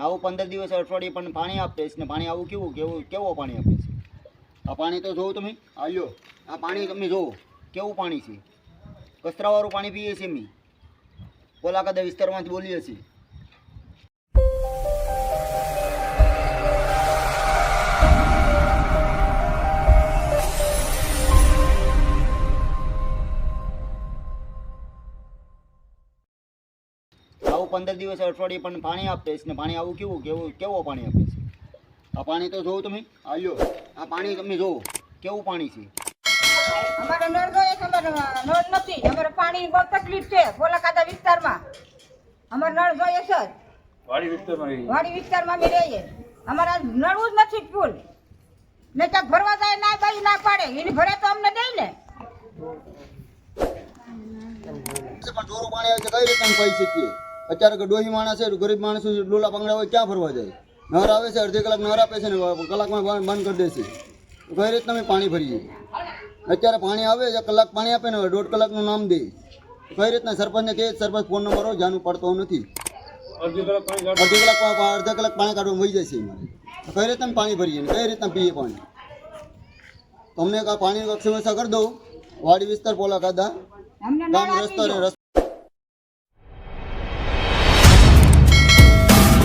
આવું 15 દિવસ અઠવાડિયે પણ પાણી આપે છે ને પાણી આવું કેવો પાણી આપે છે? આ પાણી તો જોવો તમે, આ લ્યો આ પાણી તમે જોવો કેવું પાણી છે, કચરાવાળું પાણી પીએ છીએ અમે કોલાકાદા વિસ્તારમાંથી બોલીએ છીએ. આવું 15 દિવસ અઠવાડિયે પણ પાણી આપે છે ને પાણી આવું કેવો પાણી આપે છે? આ પાણી તો જોવો તમે, આ લ્યો આ પાણી તમે જોવો કેવું પાણી છે. અમારે નળ જોઈએ છે, અમારે નળ નથી, અમારે પાણી બહુ તકલીફ છે કોલાકાદા વિસ્તારમાં. અમારે નળ જોઈએ છે, વાડી વિસ્તારમાં અમે રહીએ, અમારા નળવું જ નથી ફૂલ ને ક્યાંક ભરવા જાય ના બાઈ ના પાડે, એની ભરે તો અમને દઈ ને. પણ ચોરું પાણી આવે છે કઈ રીતે પાઈ શકીએ? અત્યારે કે ડોહી માણસ છે, ગરીબ માણસો ડોલા પાંગડા હોય ક્યાં ફરવા જાય? નહર આવે છે, અડધી કલાક નહર આપે છે ને કલાકમાં બંધ કરી દે છે. કઈ રીતના અમે પાણી ભરીએ? અત્યારે પાણી આવે છે, કલાક પાણી આપે ને 1.5 કલાકનું નામ દે. કઈ રીતના સરપંચને કહે સરપંચ ફોન નંબર હોય જાનું પડતો નથી. અડધી કલાક પાણી કાઢવા વહી જાય છે અમારે. કઈ રીતના અમે પાણી ભરીએ કઈ રીતના પીએ પાણી? તમને પાણીની વ્યવસ્થા કરી દઉં વાડી વિસ્તાર પોલાકાદા ગામ રસ્તા